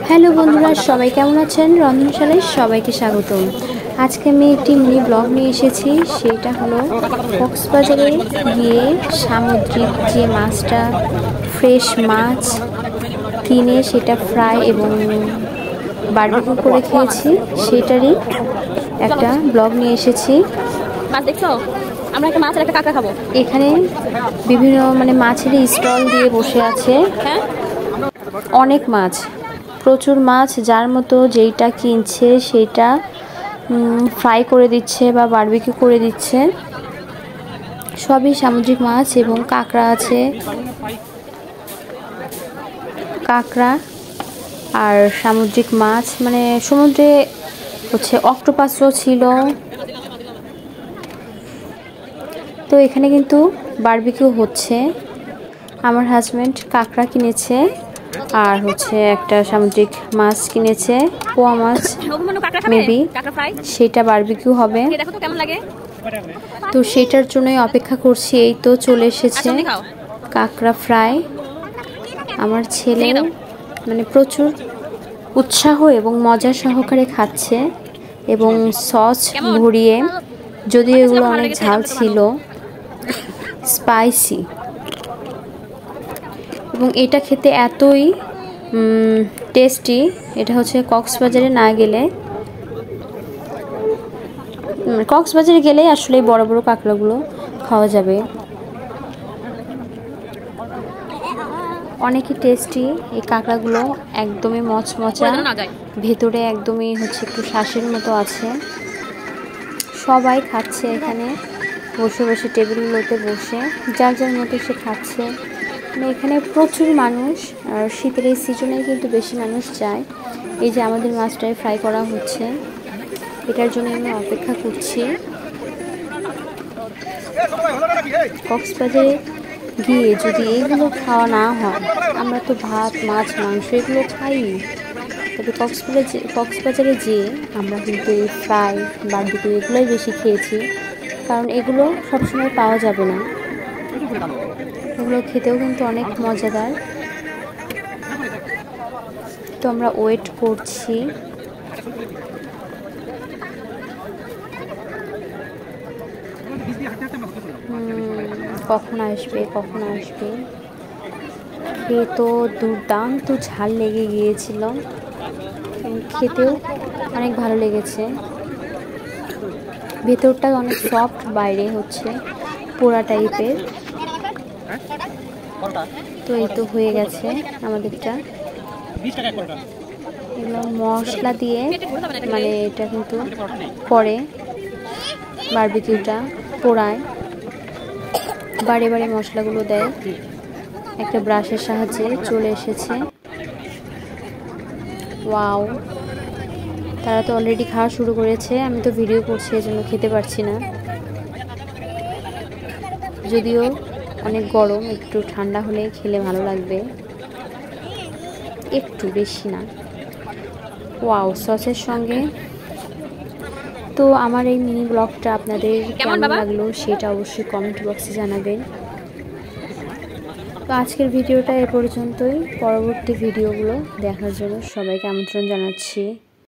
Hello বন্ধুরা, সবাই কেমন আছেন? রন্ধনশালায় সবাইকে স্বাগতম। আজকে আমি একটি মিনি ব্লগ নিয়ে এসেছি। সেটা হলো কক্সবাজারে গিয়ে সামুদ্রিক যে মাছটা, ফ্রেশ মাছ কিনে সেটা ফ্রাই এবং বারবিকিউ করে খেয়েছি, সেটারই একটা ব্লগ নিয়ে এসেছি। মাছ দেখছো? আমরা একটা মাছ আর একটা কাঁকড়া খাবো। এখানে বিভিন্ন মাছের স্টল দিয়ে বসে আছে। হ্যাঁ, অনেক মাছ, প্রচুর মাছ, যার মতো যেইটা কিনছে সেইটা ফ্রাই করে দিচ্ছে বা বারবিকিউ করে দিচ্ছে। সবই সামুদ্রিক মাছ এবং কাঁকড়া আছে, কাঁকড়া আর সামুদ্রিক মাছ, সমুদ্রে হচ্ছে অক্টোপাসও ছিল। তো এখানে কিন্তু বারবিকিউ হচ্ছে। আমার হাজব্যান্ড কাঁকড়া কিনেছে আর হচ্ছে একটা সামুদ্রিক মাছ কিনেছে, পোয়া মাছ মেবি, সেটা বারবিকিউ হবে। তো সেটার জন্যই অপেক্ষা করছি। এই তো চলে এসেছে কাঁকড়া ফ্রাই। আমার ছেলে প্রচুর উৎসাহ এবং মজা সহকারে খাচ্ছে এবং সস ভরিয়ে, যদিও এগুলো অনেক ঝাল ছিল, স্পাইসি, এবং এটা খেতে এতই টেস্টি। এটা হচ্ছে কক্সবাজারে না গেলে, কক্সবাজারে গেলেই আসলে বড় বড় কাঁকড়াগুলো খাওয়া যাবে। অনেকই টেস্টি এই কাঁকড়াগুলো, একদমই মচমচা, ভেতরে একদমই হচ্ছে একটু শ্বাসের মতো আছে। সবাই খাচ্ছে এখানে বসে বসে, টেবিলগুলোতে বসে যার যার মতো সে খাচ্ছে। এখানে প্রচুর মানুষ, আর শীতের এই সিজনে কিন্তু বেশি মানুষ যায়। এই যে আমাদের মাছটাই ফ্রাই করা হচ্ছে, এটার জন্য আমি অপেক্ষা করছি। কক্সবাজারে গিয়ে যদি এইগুলো খাওয়া না হয়, আমরা তো ভাত, মাছ, মাংস এগুলো খাই, তবে কক্সবাজারে যেয়ে আমরা কিন্তু এই ফ্রাই, বারবিকিউ এগুলোই বেশি খেয়েছি, কারণ এগুলো সবসময় পাওয়া যাবে না। এগুলো খেতেও কিন্তু অনেক মজাদার। তো আমরা ওয়েট করছি। কখন আসবে। খেয়ে তো দুর্দান্ত ঝাল লেগে গিয়েছিল, খেতেও অনেক ভালো লেগেছে। ভেতরটা অনেক সফট, বাইরে হচ্ছে পোড়া টাইপের। তো এই তো হয়ে গেছে আমাদেরটা। এগুলো মশলা দিয়ে এটা কিন্তু করে বারবিকিউটা, পোড়ায়, বারে বারে মশলাগুলো দেয়। একটা ব্রাশের সাহায্যে চলে এসেছে। ওয়াও, তারা তো অলরেডি খাওয়া শুরু করেছে। আমি তো ভিডিও করছি, এজন্য খেতে পারছি না। যদিও অনেক গরম, একটু ঠান্ডা হলে খেলে ভালো লাগবে, একটু বেশি না। ওয়াও, সসের সঙ্গে। তো আমার এই মিনি ব্লগটা আপনাদের কেমন লাগলো সেটা অবশ্যই কমেন্ট বক্সে জানাবেন। তো আজকের ভিডিওটা এ পর্যন্তই। পরবর্তী ভিডিওগুলো দেখার জন্য সবাইকে আমন্ত্রণ জানাচ্ছি।